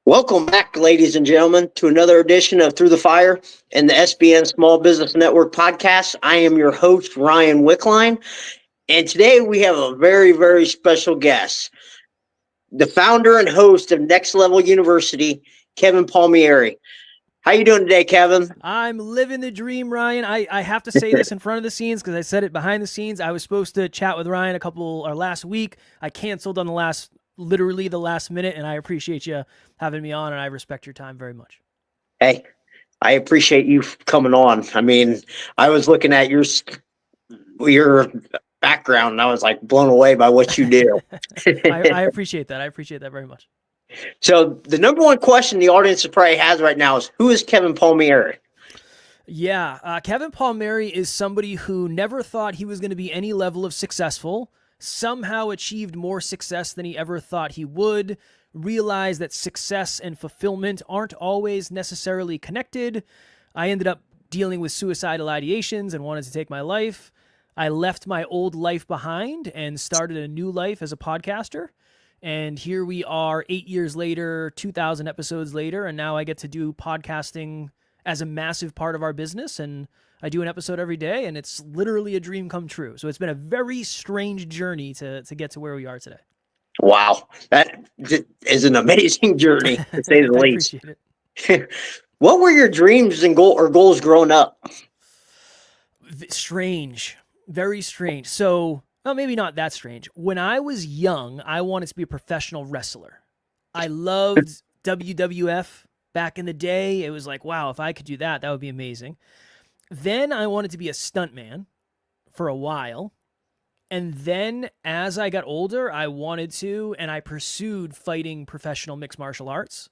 Welcome back, ladies and gentlemen, to another edition of Through the Fire and the SBN Small Business Network podcast. I am your host, Ryan Wickline, and today we have a very, very special guest, the founder and host of Next Level University, Kevin Palmieri. How you doing today, Kevin? I'm living the dream, Ryan. I have to say this in front of the scenes because I said it behind the scenes. I was supposed to chat with Ryan last week. I canceled on literally the last minute, and I appreciate you having me on, and I respect your time very much. Hey, I appreciate you coming on. I mean, I was looking at your background, and I was like blown away by what you do. I appreciate that. I appreciate that very much. So the number one question the audience probably has right now is, who is Kevin Palmieri? Yeah, Kevin Palmieri is somebody who never thought he was going to be any level of successful, somehow achieved more success than he ever thought he would, realized that success and fulfillment aren't always necessarily connected. I ended up dealing with suicidal ideations and wanted to take my life. I left my old life behind and started a new life as a podcaster. And here we are 8 years later, 2,000 episodes later, and now I get to do podcasting as a massive part of our business. And I do an episode every day, and it's literally a dream come true. So it's been a very strange journey to get to where we are today. Wow, that is an amazing journey, to say the least. I appreciate it. What were your dreams and goals growing up? Strange, very strange. So, well, maybe not that strange. When I was young, I wanted to be a professional wrestler. I loved WWF back in the day. It was like, wow, if I could do that, that would be amazing. Then I wanted to be a stuntman for a while. And then as I got older, I wanted to, and I pursued fighting professional mixed martial arts.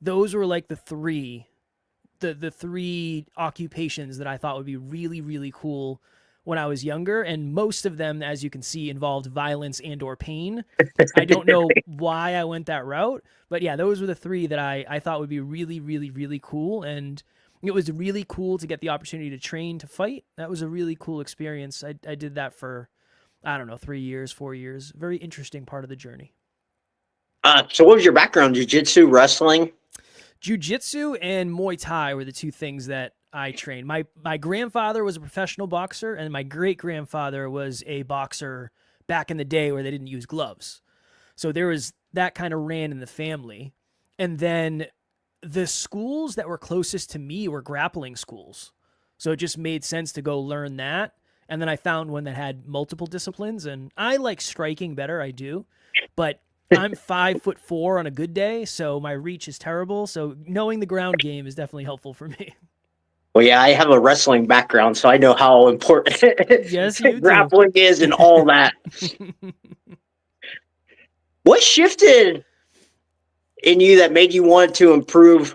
Those were like the three occupations that I thought would be really, really cool when I was younger. And most of them, as you can see, involved violence and or pain. I don't know why I went that route, but yeah, those were the three that I thought would be really, really, really cool. And it was really cool to get the opportunity to train to fight. That was a really cool experience. I did that for, I don't know, 3 years, 4 years. Very interesting part of the journey. So what was your background? Jiu-jitsu, wrestling? Jiu-jitsu and Muay Thai were the two things that I trained. My grandfather was a professional boxer, and my great-grandfather was a boxer back in the day where they didn't use gloves. So there was that kind of ran in the family. And then the schools that were closest to me were grappling schools. So it just made sense to go learn that. And then I found one that had multiple disciplines, and I like striking better, I do. But I'm 5'4" on a good day, so my reach is terrible. So knowing the ground game is definitely helpful for me. Well, yeah, I have a wrestling background, so I know how important Yes, you grappling is and all that. What shifted in you that made you want to improve?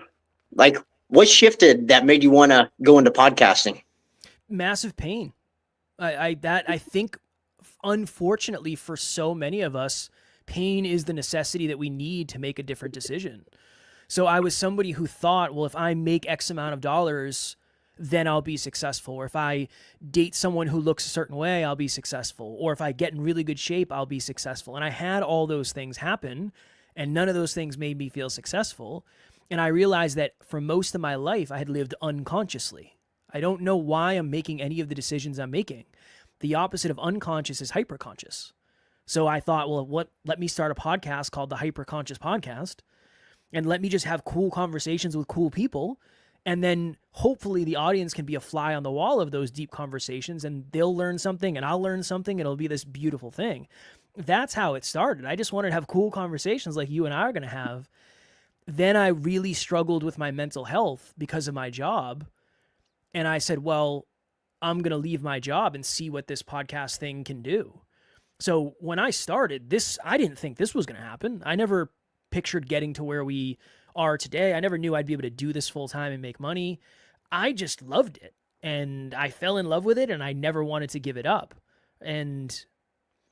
Like, what shifted that made you want to go into podcasting? Massive pain. I think, unfortunately, for so many of us, pain is the necessity that we need to make a different decision. So I was somebody who thought, well, if I make X amount of dollars, then I'll be successful. Or if I date someone who looks a certain way, I'll be successful. Or if I get in really good shape, I'll be successful. And I had all those things happen, and none of those things made me feel successful. And I realized that for most of my life, I had lived unconsciously. I don't know why I'm making any of the decisions I'm making. The opposite of unconscious is hyperconscious. So I thought, well, let me start a podcast called the Hyperconscious Podcast, and let me just have cool conversations with cool people. And then hopefully the audience can be a fly on the wall of those deep conversations, and they'll learn something and I'll learn something. It'll be this beautiful thing. That's how it started. I just wanted to have cool conversations like you and I are going to have. Then I really struggled with my mental health because of my job. And I said, well, I'm going to leave my job and see what this podcast thing can do. So when I started this, I didn't think this was going to happen. I never pictured getting to where we are today. I never knew I'd be able to do this full time and make money. I just loved it, and I fell in love with it, and I never wanted to give it up. And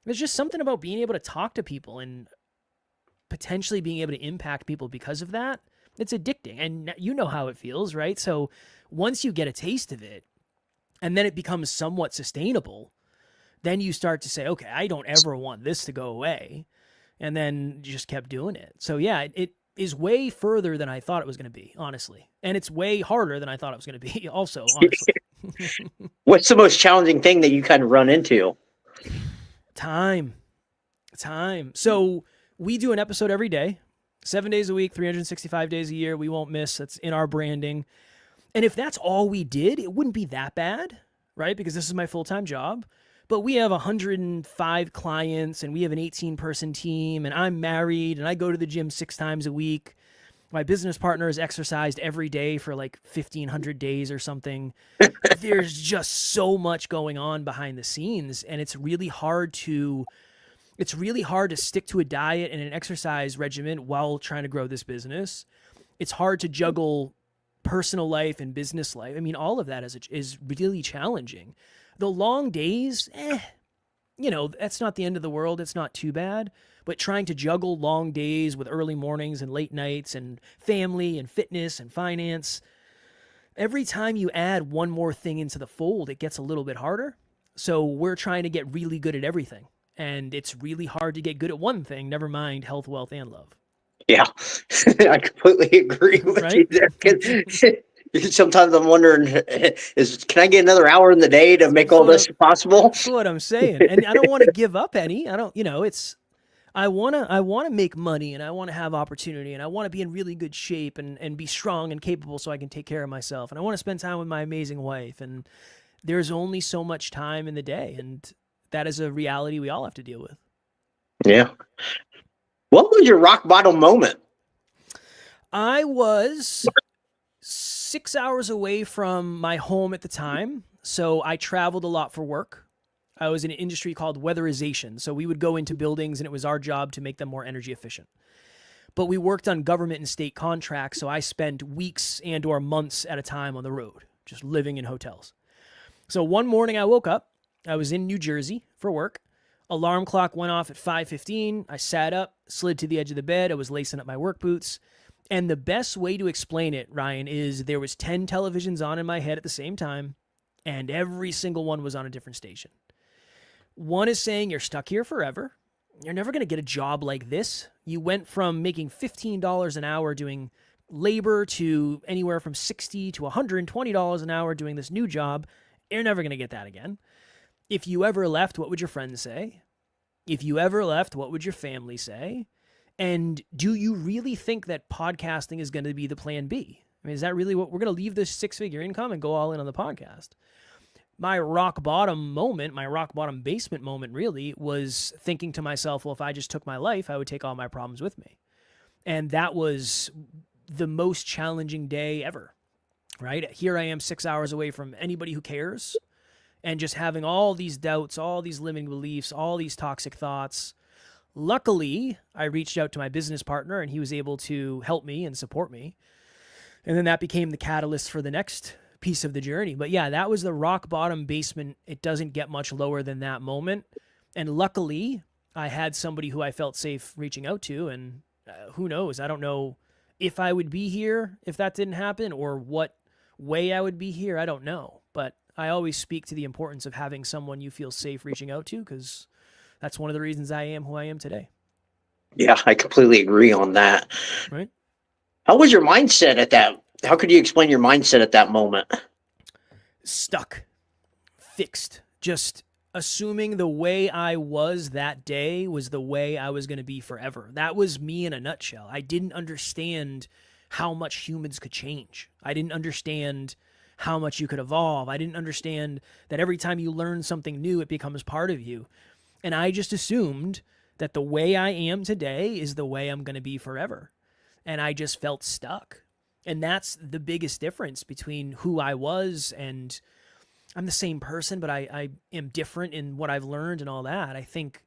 there's just something about being able to talk to people and potentially being able to impact people because of that. It's addicting, and you know how it feels, right? So once you get a taste of it, and then it becomes somewhat sustainable, then you start to say, okay, I don't ever want this to go away. And then just kept doing it. So yeah, is way further than I thought it was going to be, honestly. And it's way harder than I thought it was going to be, also, honestly. What's the most challenging thing that you kind of run into? Time. So we do an episode every day, 7 days a week, 365 days a year. We won't miss. That's in our branding. And if that's all we did, it wouldn't be that bad, right? Because this is my full-time job. But we have 105 clients and we have an 18-person team, and I'm married and I go to the gym 6 times a week. My business partner has exercised every day for like 1,500 days or something. There's just so much going on behind the scenes, and it's really hard to stick to a diet and an exercise regimen while trying to grow this business. It's hard to juggle personal life and business life. I mean, all of that is really challenging. The long days, that's not the end of the world. It's not too bad. But trying to juggle long days with early mornings and late nights and family and fitness and finance, every time you add one more thing into the fold, it gets a little bit harder. So we're trying to get really good at everything. And it's really hard to get good at one thing, never mind health, wealth, and love. Yeah, I completely agree with you there. Sometimes I'm wondering, can I get another hour in the day to make all this possible? That's what I'm saying. And I don't want to give up any. I want to make money, and I want to have opportunity, and I want to be in really good shape and be strong and capable so I can take care of myself. And I want to spend time with my amazing wife. And there's only so much time in the day, and that is a reality we all have to deal with. Yeah. What was your rock bottom moment? I was 6 hours away from my home at the time, so I traveled a lot for work. I was in an industry called weatherization, so we would go into buildings, and it was our job to make them more energy efficient. But we worked on government and state contracts, so I spent weeks and or months at a time on the road, just living in hotels. So one morning I woke up. I was in New Jersey for work. Alarm clock went off at 5:15. I sat up, slid to the edge of the bed. I was lacing up my work boots. And the best way to explain it, Ryan, is there was 10 televisions on in my head at the same time, and every single one was on a different station. One is saying, you're stuck here forever. You're never going to get a job like this. You went from making $15 an hour doing labor to anywhere from $60 to $120 an hour doing this new job. You're never going to get that again. If you ever left, what would your friends say? If you ever left, what would your family say? And do you really think that podcasting is going to be the plan B? I mean, is that really what we're going to leave this 6-figure income and go all in on the podcast? My rock bottom moment, my rock bottom basement moment really was thinking to myself, well, if I just took my life, I would take all my problems with me. And that was the most challenging day ever, right? Here I am 6 hours away from anybody who cares, and just having all these doubts, all these limiting beliefs, all these toxic thoughts. Luckily, I reached out to my business partner, and he was able to help me and support me. And then that became the catalyst for the next piece of the journey. But yeah, that was the rock bottom basement. It doesn't get much lower than that moment. And luckily, I had somebody who I felt safe reaching out to. And who knows? I don't know if I would be here if that didn't happen, or what way I would be here. I don't know. But I always speak to the importance of having someone you feel safe reaching out to, because that's one of the reasons I am who I am today. Yeah, I completely agree on that. Right? How was your mindset at that? How could you explain your mindset at that moment? Stuck. Fixed. Just assuming the way I was that day was the way I was going to be forever. That was me in a nutshell. I didn't understand how much humans could change. I didn't understand how much you could evolve. I didn't understand that every time you learn something new, it becomes part of you. And I just assumed that the way I am today is the way I'm going to be forever. And I just felt stuck. And that's the biggest difference between who I was, and I'm the same person, but I am different in what I've learned and all that. I think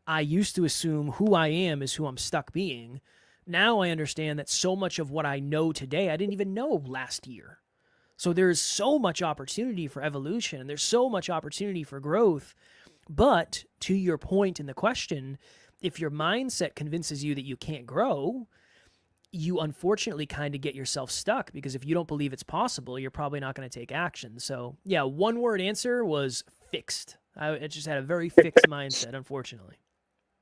I used to assume who I am is who I'm stuck being. Now I understand that so much of what I know today, I didn't even know last year. So there's so much opportunity for evolution, and there's so much opportunity for growth. But to your point in the question, if your mindset convinces you that you can't grow, you unfortunately kind of get yourself stuck, because if you don't believe it's possible, you're probably not going to take action. So yeah, one word answer was fixed. I just had a very fixed mindset, unfortunately.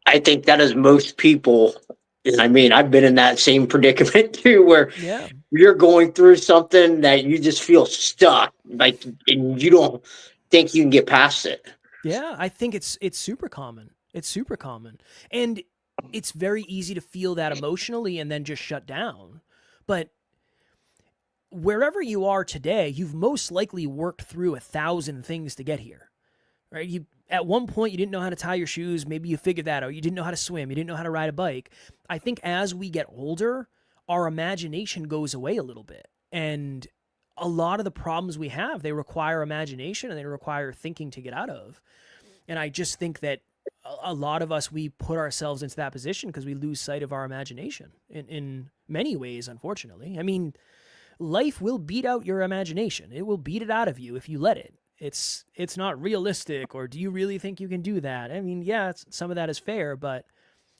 I think that is most people I mean, I've been in that same predicament too, where Yeah. you're going through something that you just feel stuck, like, and you don't think you can get past it. Yeah, I think it's super common. It's super common. And it's very easy to feel that emotionally and then just shut down. But wherever you are today, you've most likely worked through 1,000 things to get here. Right? You at one point you didn't know how to tie your shoes, maybe you figured that out. You didn't know how to swim, you didn't know how to ride a bike. I think as we get older, our imagination goes away a little bit. And a lot of the problems we have, they require imagination and they require thinking to get out of. And I just think that a lot of us, we put ourselves into that position because we lose sight of our imagination in many ways, unfortunately. I mean, life will beat out your imagination. It will beat it out of you if you let it. It's not realistic, or do you really think you can do that? I mean, yeah, some of that is fair, but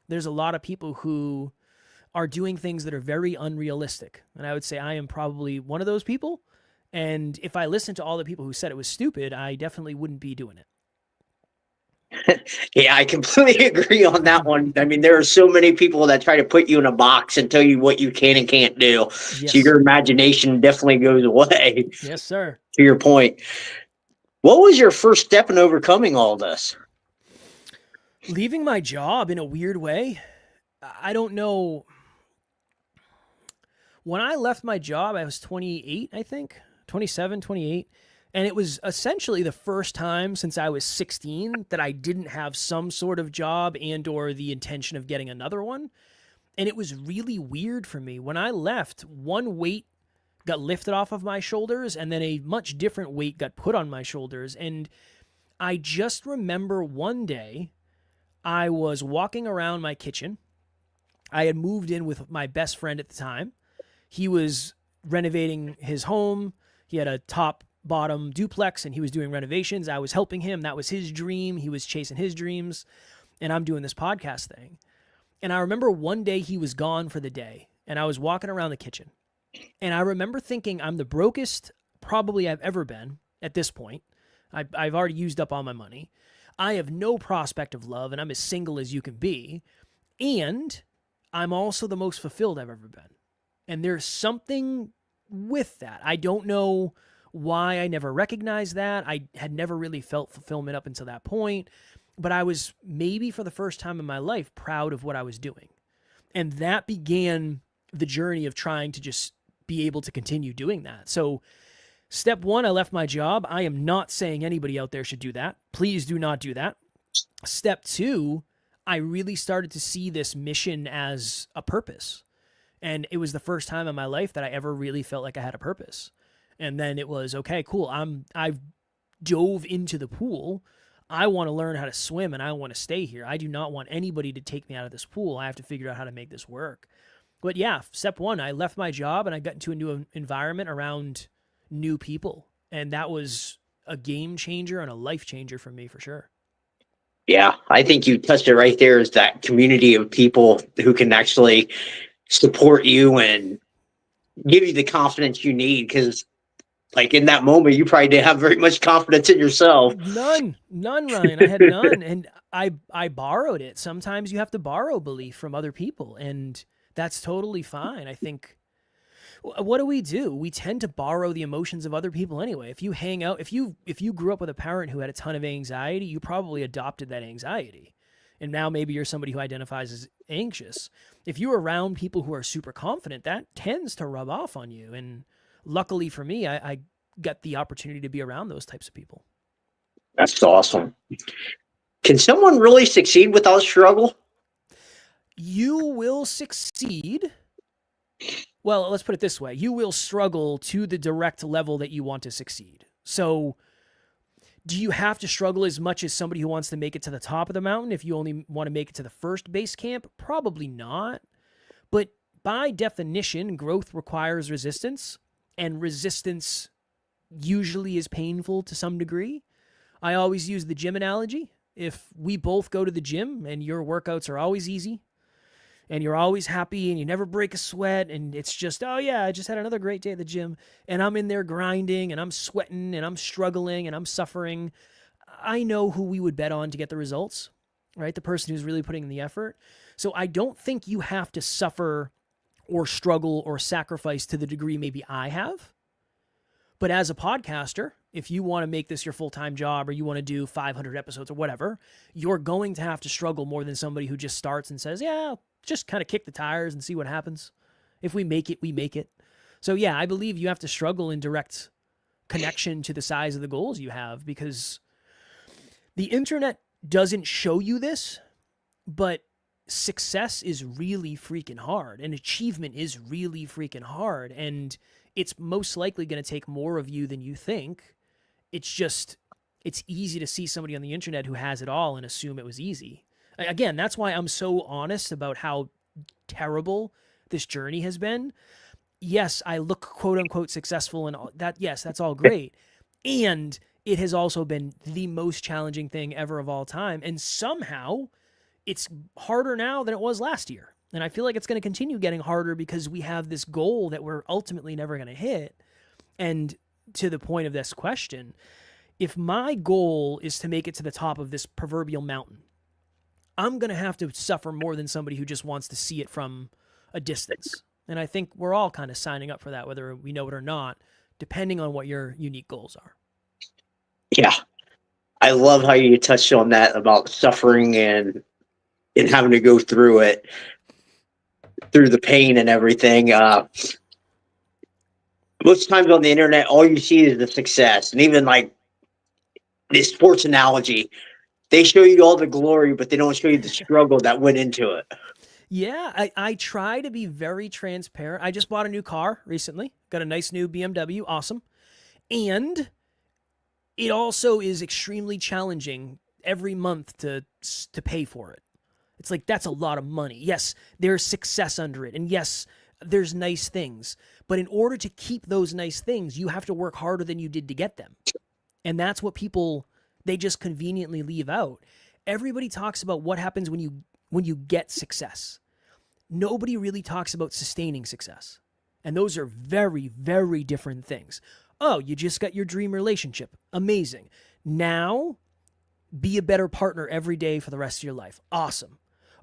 there's a lot of people who are doing things that are very unrealistic. And I would say I am probably one of those people. And if I listened to all the people who said it was stupid, I definitely wouldn't be doing it. Yeah, I completely agree on that one. I mean, there are so many people that try to put you in a box and tell you what you can and can't do. So Yes. your imagination definitely goes away. Yes, sir. To your point, what was your first step in overcoming all this? Leaving my job in a weird way. I don't know. When I left my job, I was 28, I think, 27, 28. And it was essentially the first time since I was 16 that I didn't have some sort of job and or the intention of getting another one. And it was really weird for me. When I left, one weight got lifted off of my shoulders and then a much different weight got put on my shoulders. And I just remember one day I was walking around my kitchen. I had moved in with my best friend at the time. He was renovating his home. He had a top bottom duplex and he was doing renovations. I was helping him. That was his dream. He was chasing his dreams. And I'm doing this podcast thing. And I remember one day he was gone for the day and I was walking around the kitchen. And I remember thinking I'm the brokest probably I've ever been at this point. I've already used up all my money. I have no prospect of love and I'm as single as you can be. And I'm also the most fulfilled I've ever been. And there's something with that. I don't know why I never recognized that. I had never really felt fulfillment up until that point. But I was maybe for the first time in my life proud of what I was doing. And that began the journey of trying to just be able to continue doing that. So step one, I left my job. I am not saying anybody out there should do that. Please do not do that. Step two, I really started to see this mission as a purpose. And it was the first time in my life that I ever really felt like I had a purpose. And then it was, okay, cool. I've dove into the pool. I want to learn how to swim and I want to stay here. I do not want anybody to take me out of this pool. I have to figure out how to make this work. But yeah, step one, I left my job and I got into a new environment around new people. And that was a game changer and a life changer for me for sure. Yeah, I think you touched it right there, is that community of people who can actually support you and give you the confidence you need. Because, like, in that moment, you probably didn't have very much confidence in yourself. None, Ryan. I had none. And I borrowed it. Sometimes you have to borrow belief from other people. And that's totally fine. I think, what do? We tend to borrow the emotions of other people anyway. If you hang out, if you grew up with a parent who had a ton of anxiety, you probably adopted that anxiety. And now maybe you're somebody who identifies as anxious. If you're around people who are super confident, that tends to rub off on you. And luckily for me, I got the opportunity to be around those types of people. That's awesome. Can someone really succeed without struggle? You will succeed. Well, let's put it this way. You will struggle to the direct level that you want to succeed. So do you have to struggle as much as somebody who wants to make it to the top of the mountain if you only want to make it to the first base camp? Probably not. But by definition, growth requires resistance, and resistance usually is painful to some degree. I always use the gym analogy. If we both go to the gym and your workouts are always easy and you're always happy and you never break a sweat and it's just, oh yeah, I just had another great day at the gym and I'm in there grinding and I'm sweating and I'm struggling and I'm suffering, I know who we would bet on to get the results, right? The person who's really putting in the effort. So I don't think you have to suffer or struggle or sacrifice to the degree maybe I have. But as a podcaster, if you want to make this your full-time job, or you want to do 500 episodes or whatever, you're going to have to struggle more than somebody who just starts and says, yeah, just kind of kick the tires and see what happens. If we make it, we make it. So yeah, I believe you have to struggle in direct connection to the size of the goals you have, because the internet doesn't show you this, but success is really freaking hard, and achievement is really freaking hard, and it's most likely going to take more of you than you think. It's easy to see somebody on the internet who has it all and assume it was easy. Again, that's why I'm so honest about how terrible this journey has been. Yes, I look quote unquote successful and all that. Yes, that's all great. And it has also been the most challenging thing ever of all time. And somehow it's harder now than it was last year. And I feel like it's going to continue getting harder because we have this goal that we're ultimately never going to hit. And to the point of this question, if my goal is to make it to the top of this proverbial mountain, I'm going to have to suffer more than somebody who just wants to see it from a distance. And I think we're all kind of signing up for that, whether we know it or not, depending on what your unique goals are. Yeah. I love how you touched on that about suffering and having to go through it, through the pain and everything. Most times on the internet, all you see is the success. And even like this sports analogy, they show you all the glory, but they don't show you the struggle that went into it. Yeah, I try to be very transparent. I just bought a new car recently. Got a nice new BMW. Awesome. And it also is extremely challenging every month to pay for it. It's like, that's a lot of money. Yes, there's success under it. And yes, there's nice things. But in order to keep those nice things, you have to work harder than you did to get them. And that's what people, they just conveniently leave out. Everybody talks about what happens when you get success. Nobody really talks about sustaining success. And those are very, very different things. Oh, you just got your dream relationship. Amazing. Now, be a better partner every day for the rest of your life. Awesome.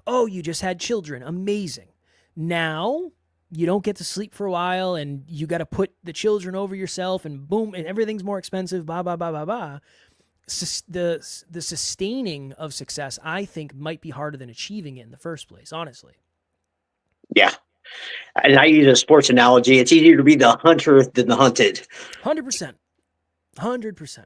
Oh, you just had children. Amazing. Now, you don't get to sleep for a while and you got to put the children over yourself and boom, and everything's more expensive, blah, blah, blah, blah, blah. The sustaining of success, I think, might be harder than achieving it in the first place, honestly. Yeah. And I use a sports analogy. It's easier to be the hunter than the hunted. 100%. 100%.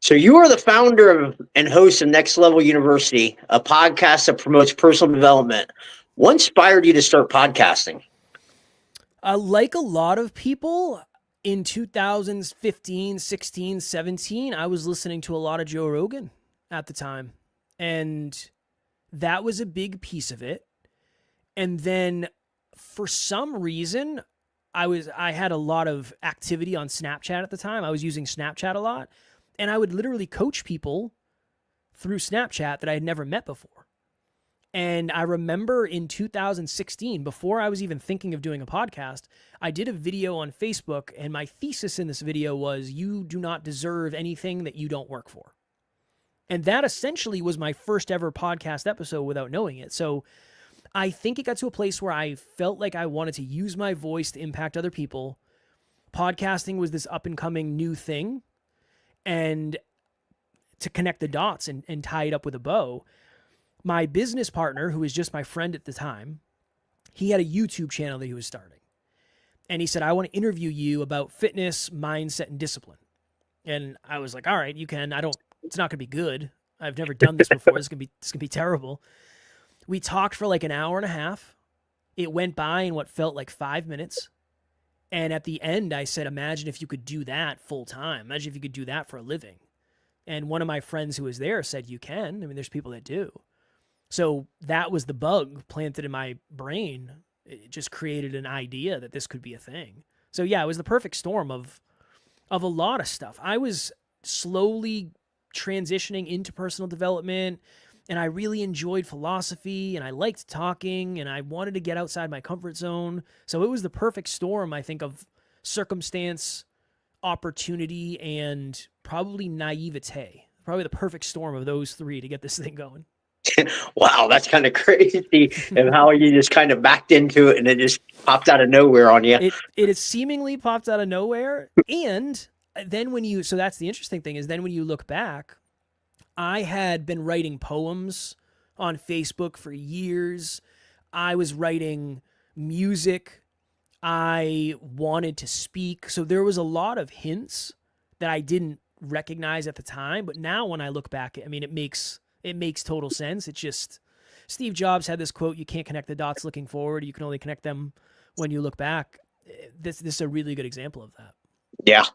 So you are the founder of and host of Next Level University, a podcast that promotes personal development. What inspired you to start podcasting? Like a lot of people in 2015, 16, 17, I was listening to a lot of Joe Rogan at the time. And that was a big piece of it. And then for some reason, I had a lot of activity on Snapchat at the time. I was using Snapchat a lot. And I would literally coach people through Snapchat that I had never met before. And I remember in 2016, before I was even thinking of doing a podcast, I did a video on Facebook, and my thesis in this video was, you do not deserve anything that you don't work for. And that essentially was my first ever podcast episode without knowing it. So I think it got to a place where I felt like I wanted to use my voice to impact other people. Podcasting was this up and coming new thing. And to connect the dots and tie it up with a bow, my business partner, who was just my friend at the time, he had a YouTube channel that he was starting. And he said, I want to interview you about fitness, mindset, and discipline. And I was like, all right, you can. It's not going to be good. I've never done this before. This is going to be terrible. We talked for like an hour and a half. It went by in what felt like 5 minutes. And at the end, I said, imagine if you could do that full time. Imagine if you could do that for a living. And one of my friends who was there said, you can. I mean, there's people that do. So that was the bug planted in my brain. It just created an idea that this could be a thing. So yeah, it was the perfect storm of a lot of stuff. I was slowly transitioning into personal development, and I really enjoyed philosophy, and I liked talking, and I wanted to get outside my comfort zone. So it was the perfect storm, I think, of circumstance, opportunity, and probably naivete. Probably the perfect storm of those three to get this thing going. Wow, that's kind of crazy. And how you just kind of backed into it and it just popped out of nowhere on you. It is seemingly popped out of nowhere. And then so that's the interesting thing is then when you look back, I had been writing poems on Facebook for years. I was writing music. I wanted to speak. So there was a lot of hints that I didn't recognize at the time. But now when I look back, I mean, it makes total sense. It's just Steve Jobs had this quote, you can't connect the dots looking forward. You can only connect them when you look back. This is a really good example of that. Yeah.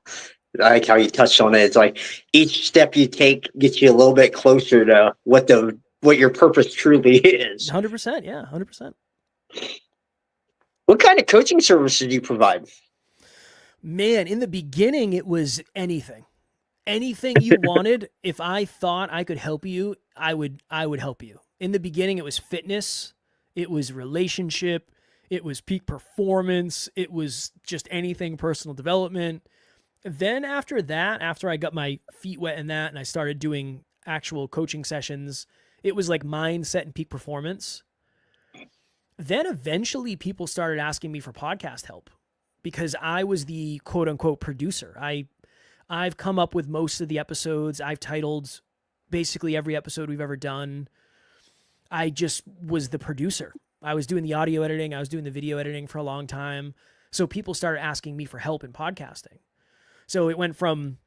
I like how you touched on it. It's like each step you take gets you a little bit closer to what your purpose truly is. 100%. Yeah. 100%. What kind of coaching services do you provide? Man, in the beginning, it was anything you wanted. If I thought I could help you, I would help you. In the beginning, it was fitness, it was relationship, it was peak performance, it was just anything personal development. Then after that, after I got my feet wet in that and I started doing actual coaching sessions, it was like mindset and peak performance. Then eventually people started asking me for podcast help because I was the quote unquote producer. I've come up with most of the episodes. I've titled basically every episode we've ever done. I just was the producer. I was doing the audio editing. I was doing the video editing for a long time. So people started asking me for help in podcasting. So it went from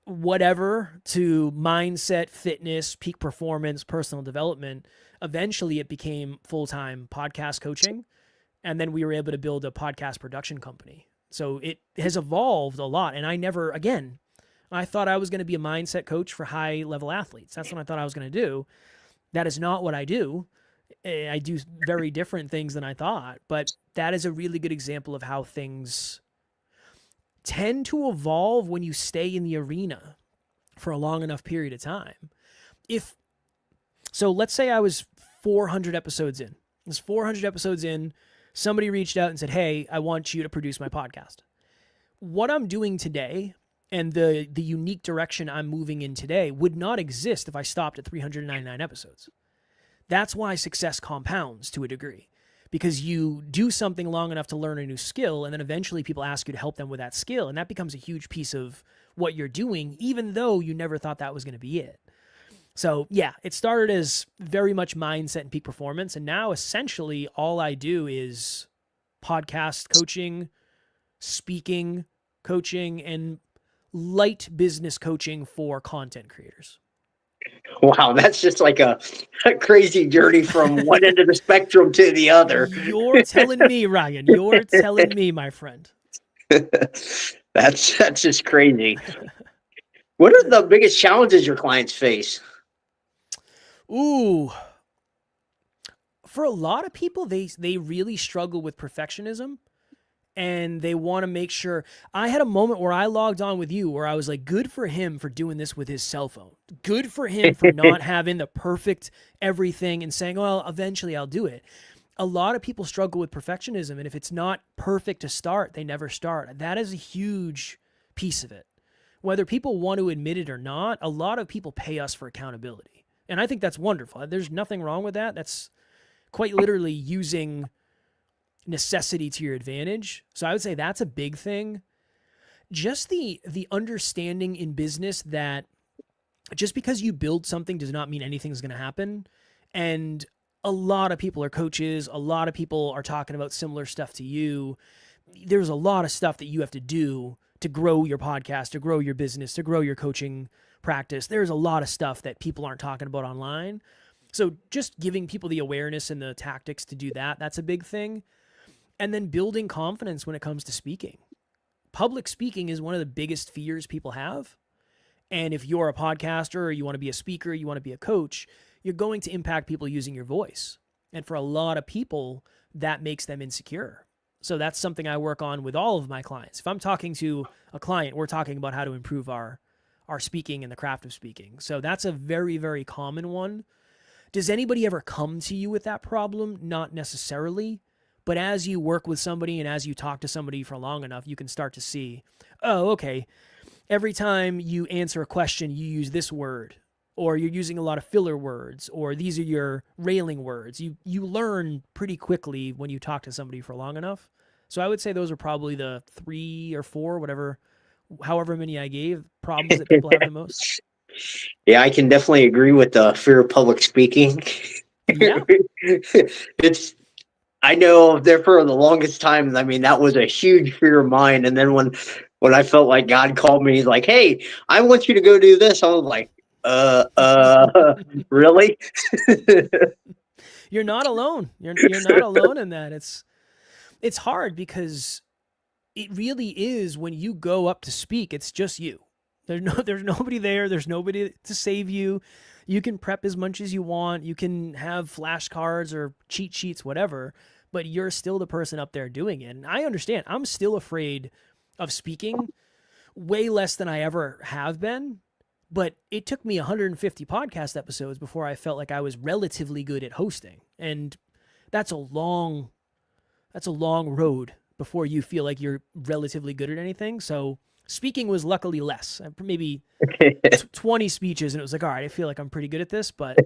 whatever to mindset, fitness, peak performance, personal development. Eventually it became full-time podcast coaching. And then we were able to build a podcast production company. So it has evolved a lot. And I thought I was going to be a mindset coach for high-level athletes. That's what I thought I was going to do. That is not what I do. I do very different things than I thought. But that is a really good example of how things tend to evolve when you stay in the arena for a long enough period of time. So let's say I was 400 episodes in. It's 400 episodes in. Somebody reached out and said, hey, I want you to produce my podcast. What I'm doing today and the unique direction I'm moving in today would not exist if I stopped at 399 episodes. That's why success compounds to a degree, because you do something long enough to learn a new skill, and then eventually people ask you to help them with that skill, and that becomes a huge piece of what you're doing, even though you never thought that was going to be it. So yeah, it started as very much mindset and peak performance, and now essentially all I do is podcast coaching, speaking coaching, and light business coaching for content creators. Wow, that's just like a crazy journey from one end of the spectrum to the other. You're telling me, Ryan. You're telling me, my friend. That's just crazy. What are the biggest challenges your clients face? Ooh. For a lot of people, they really struggle with perfectionism. And they want to make sure. I had a moment where I logged on with you where I was like, good for him for doing this with his cell phone. Good for him for not having the perfect everything and saying, well, eventually I'll do it. A lot of people struggle with perfectionism. And if it's not perfect to start, they never start. That is a huge piece of it. Whether people want to admit it or not, a lot of people pay us for accountability. And I think that's wonderful. There's nothing wrong with that. That's quite literally using necessity to your advantage. So I would say that's a big thing. Just the understanding in business that just because you build something does not mean anything's going to happen. And a lot of people are coaches. A lot of people are talking about similar stuff to you. There's a lot of stuff that you have to do to grow your podcast, to grow your business, to grow your coaching practice. There's a lot of stuff that people aren't talking about online. So just giving people the awareness and the tactics to do that, that's a big thing. And then building confidence when it comes to speaking. Public speaking is one of the biggest fears people have. And if you're a podcaster or you want to be a speaker, you want to be a coach, you're going to impact people using your voice. And for a lot of people, that makes them insecure. So that's something I work on with all of my clients. If I'm talking to a client, we're talking about how to improve our speaking and the craft of speaking. So that's a very, very common one. Does anybody ever come to you with that problem? Not necessarily. But as you work with somebody and as you talk to somebody for long enough, you can start to see, oh, okay, every time you answer a question, you use this word. or you're using a lot of filler words, or these are your railing words. You learn pretty quickly when you talk to somebody for long enough. So I would say those are probably the 3 or 4, however many I gave, problems that people have the most. Yeah, I can definitely agree with the fear of public speaking. Yeah. It's I know there for the longest time. I mean, that was a huge fear of mine. And then when I felt like God called me, he's like, "Hey, I want you to go do this." I was like, really?" You're not alone. You're not alone in that. It's hard because it really is when you go up to speak, it's just you. There's nobody there. There's nobody to save you. You can prep as much as you want. You can have flashcards or cheat sheets, whatever, but you're still the person up there doing it. And I understand. I'm still afraid of speaking, way less than I ever have been. But it took me 150 podcast episodes before I felt like I was relatively good at hosting. And that's a long road before you feel like you're relatively good at anything. So speaking was luckily less, maybe 20 speeches, and it was like, all right, I feel like I'm pretty good at this, but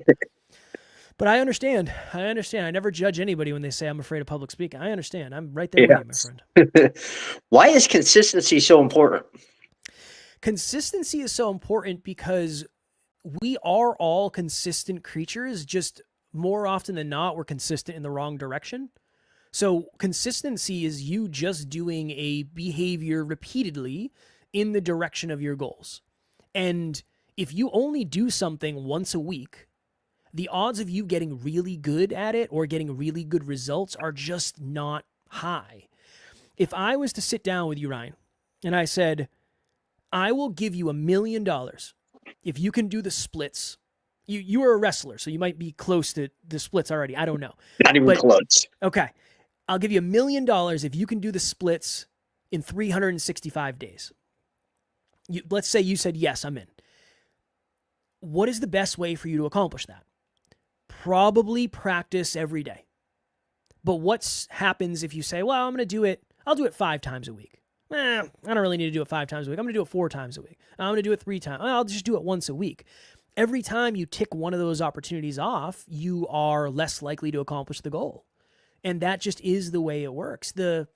I understand. I never judge anybody when they say I'm afraid of public speaking. I understand. I'm right there with you, my friend. Why is consistency so important? Consistency is so important because we are all consistent creatures, just more often than not, we're consistent in the wrong direction. So consistency is you just doing a behavior repeatedly in the direction of your goals. And if you only do something once a week, the odds of you getting really good at it or getting really good results are just not high. If I was to sit down with you, Ryan, and I said, I will give you $1 million if you can do the splits. You are a wrestler, so you might be close to the splits already. I don't know. Not even close. Okay. I'll give you $1 million if you can do the splits in 365 days. Let's say you said, yes, I'm in. What is the best way for you to accomplish that? Probably practice every day. But what happens if you say, well, I'll do it 5 times a week. I don't really need to do it 5 times a week. I'm going to do it 4 times a week. I'm going to do it 3 times. I'll just do it once a week. Every time you tick one of those opportunities off, you are less likely to accomplish the goal. And that just is the way it works. The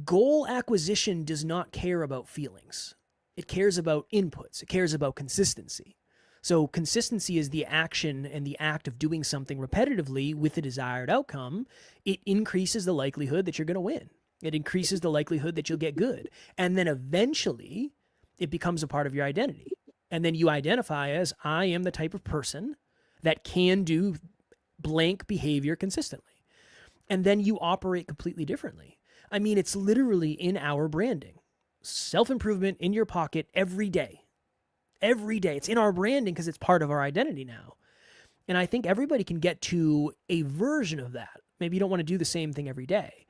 goal acquisition does not care about feelings. It cares about inputs. It cares about consistency. So consistency is the action and the act of doing something repetitively with the desired outcome. It increases the likelihood that you're going to win. It increases the likelihood that you'll get good. And then eventually it becomes a part of your identity. And then you identify as, I am the type of person that can do blank behavior consistently. And then you operate completely differently. I mean, it's literally in our branding. Self-improvement in your pocket every day. Every day. It's in our branding because it's part of our identity now. And I think everybody can get to a version of that. Maybe you don't want to do the same thing every day.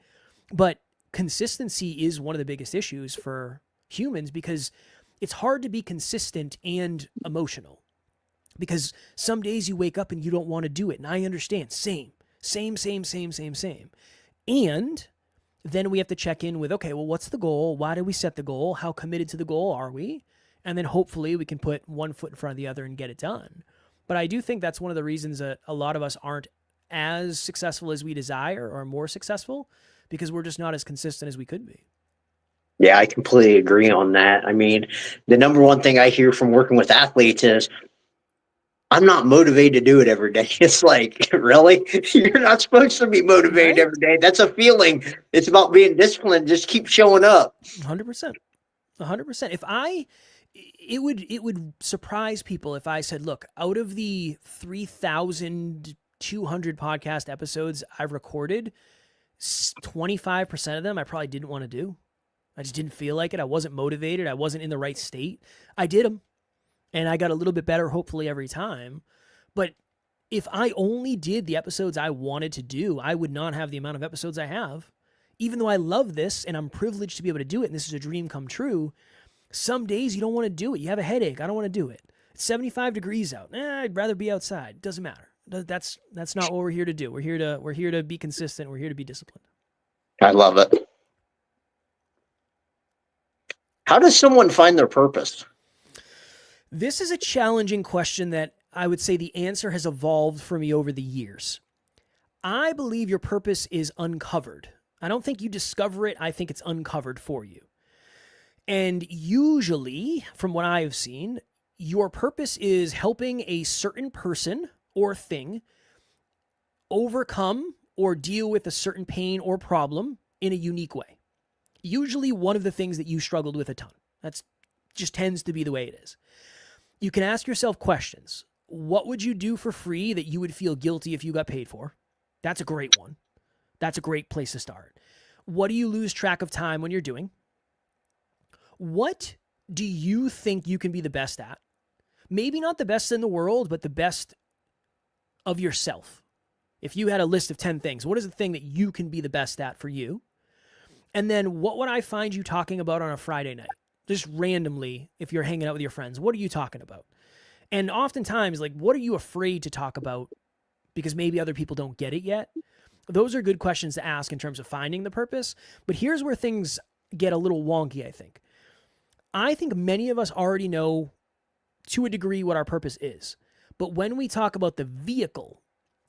But consistency is one of the biggest issues for humans because it's hard to be consistent and emotional. Because some days you wake up and you don't want to do it. And I understand. Same. And then we have to check in with, okay, well, what's the goal? Why did we set the goal? How committed to the goal are we? And then hopefully we can put one foot in front of the other and get it done. But I do think that's one of the reasons that a lot of us aren't as successful as we desire or more successful because we're just not as consistent as we could be. Yeah, I completely agree on that. I mean, the number one thing I hear from working with athletes is, I'm not motivated to do it every day. It's like, really? You're not supposed to be motivated every day. That's a feeling. It's about being disciplined. Just keep showing up. 100%. 100%. It would surprise people if I said, look, out of the 3,200 podcast episodes I've recorded, 25% of them I probably didn't want to do. I just didn't feel like it. I wasn't motivated. I wasn't in the right state. I did them. And I got a little bit better, hopefully, every time. But if I only did the episodes I wanted to do, I would not have the amount of episodes I have. Even though I love this and I'm privileged to be able to do it, and this is a dream come true, some days you don't want to do it. You have a headache. I don't want to do it. It's 75 degrees out. I'd rather be outside. Doesn't matter. That's not what we're here to do. We're here to be consistent. We're here to be disciplined. I love it. How does someone find their purpose? This is a challenging question that I would say the answer has evolved for me over the years. I believe your purpose is uncovered. I don't think you discover it. I think it's uncovered for you. And usually, from what I have seen, your purpose is helping a certain person or thing overcome or deal with a certain pain or problem in a unique way. Usually one of the things that you struggled with a ton. That's just tends to be the way it is. You can ask yourself questions. What would you do for free that you would feel guilty if you got paid for? That's a great one. That's a great place to start. What do you lose track of time when you're doing? What do you think you can be the best at? Maybe not the best in the world, but the best of yourself. If you had a list of 10 things, what is the thing that you can be the best at for you? And then what would I find you talking about on a Friday night? Just randomly, if you're hanging out with your friends, what are you talking about? And oftentimes, like, what are you afraid to talk about because maybe other people don't get it yet? Those are good questions to ask in terms of finding the purpose. But here's where things get a little wonky, I think. I think many of us already know to a degree what our purpose is. But when we talk about the vehicle,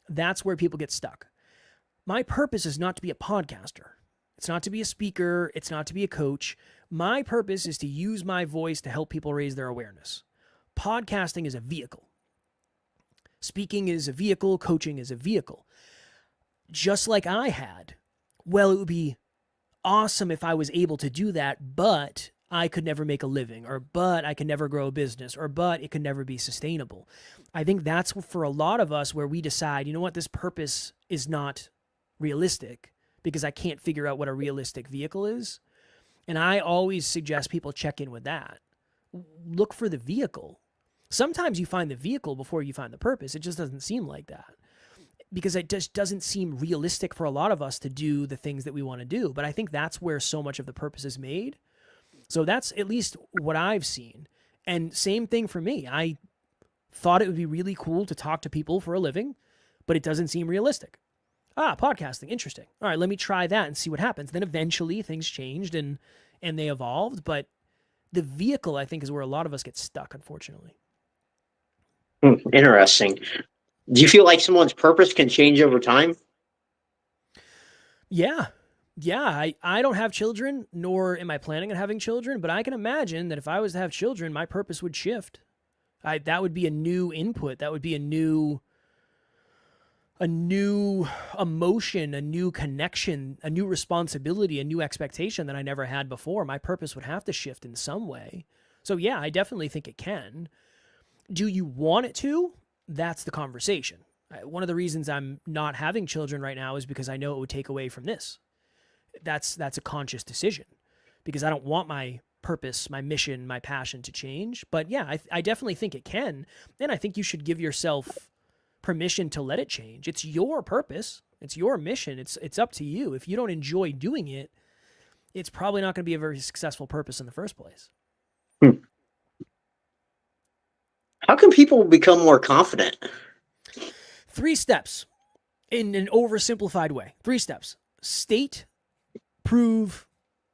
that's where people get stuck. My purpose is not to be a podcaster. It's not to be a speaker. It's not to be a coach. My purpose is to use my voice to help people raise their awareness. Podcasting is a vehicle. Speaking is a vehicle. Coaching is a vehicle. Just like I had. Well, it would be awesome if I was able to do that, but I could never make a living, or but I could never grow a business, or but it could never be sustainable. I think that's for a lot of us where we decide, you know what, this purpose is not realistic because I can't figure out what a realistic vehicle is. And I always suggest people check in with that. Look for the vehicle. Sometimes you find the vehicle before you find the purpose. It just doesn't seem like that because it just doesn't seem realistic for a lot of us to do the things that we want to do. But I think that's where so much of the purpose is made. So that's at least what I've seen. And same thing for me. I thought it would be really cool to talk to people for a living, but it doesn't seem realistic. Podcasting, interesting. All right, let me try that and see what happens. Then eventually things changed and they evolved, but the vehicle, I think, is where a lot of us get stuck, unfortunately. Interesting. Do you feel like someone's purpose can change over time? Yeah. I don't have children, nor am I planning on having children, but I can imagine that if I was to have children, my purpose would shift. That would be a new input. That would be a new emotion, a new connection, a new responsibility, a new expectation that I never had before. My purpose would have to shift in some way. So yeah, I definitely think it can. Do you want it to? That's the conversation. One of the reasons I'm not having children right now is because I know it would take away from this. That's a conscious decision because I don't want my purpose, my mission, my passion to change. But yeah, I definitely think it can. And I think you should give yourself permission to let it change. It's your purpose. It's your mission. It's up to you. If you don't enjoy doing it, it's probably not going to be a very successful purpose in the first place. How can people become more confident? 3 steps in an oversimplified way. 3 steps. State, prove,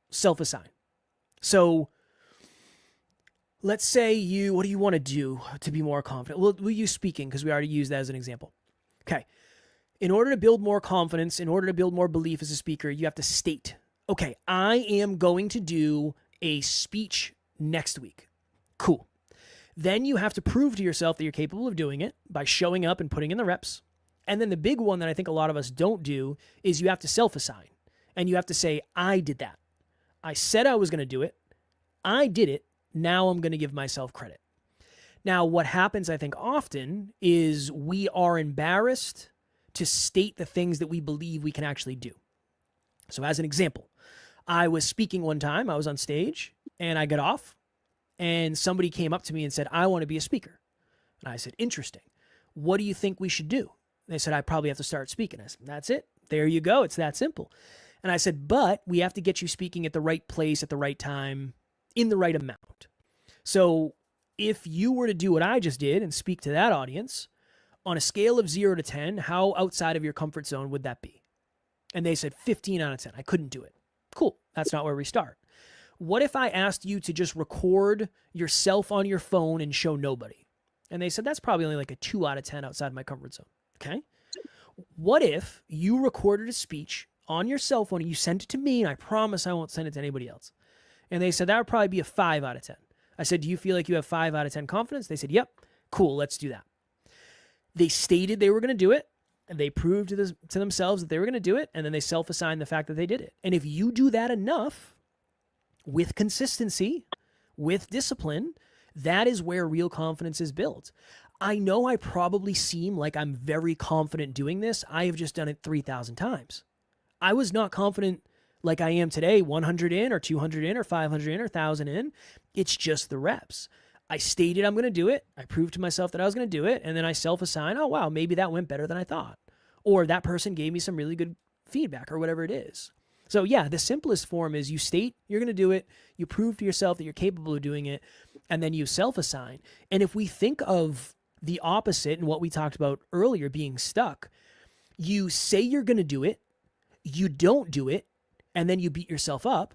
self-assign. So let's say what do you want to do to be more confident? Well, we'll use speaking because we already used that as an example. Okay. In order to build more confidence, in order to build more belief as a speaker, you have to state, okay, I am going to do a speech next week. Cool. Then you have to prove to yourself that you're capable of doing it by showing up and putting in the reps. And then the big one that I think a lot of us don't do is you have to self-assign. And you have to say, I did that. I said I was going to do it. I did it. Now I'm going to give myself credit. Now, what happens, I think, often is we are embarrassed to state the things that we believe we can actually do. So as an example, I was speaking one time. I was on stage and I got off and somebody came up to me and said, I want to be a speaker. And I said, interesting. What do you think we should do? They said, I probably have to start speaking. I said, that's it. There you go. It's that simple. And I said, but we have to get you speaking at the right place at the right time in the right amount. So if you were to do what I just did and speak to that audience on a scale of 0 to 10, how outside of your comfort zone would that be? And they said 15 out of 10. I couldn't do it. Cool. That's not where we start. what if I asked you to just record yourself on your phone and show nobody? And they said, that's probably only like a 2 out of 10 outside my comfort zone. Okay. What if you recorded a speech on your cell phone and you sent it to me, and I promise I won't send it to anybody else? And they said, that would probably be a 5 out of 10. I said, do you feel like you have 5 out of 10 confidence? They said, yep. Cool. Let's do that. They stated they were going to do it, and they proved to themselves that they were going to do it, and then they self-assigned the fact that they did it. And if you do that enough with consistency, with discipline, that is where real confidence is built. I know I probably seem like I'm very confident doing this. I have just done it 3,000 times. I was not confident like I am today, 100 in or 200 in or 500 in or 1,000 in. It's just the reps. I stated I'm going to do it. I proved to myself that I was going to do it. And then I self-assign, oh, wow, maybe that went better than I thought. Or that person gave me some really good feedback or whatever it is. So yeah, the simplest form is you state you're going to do it. You prove to yourself that you're capable of doing it. And then you self-assign. And if we think of the opposite and what we talked about earlier, being stuck, you say you're going to do it. You don't do it. And then you beat yourself up.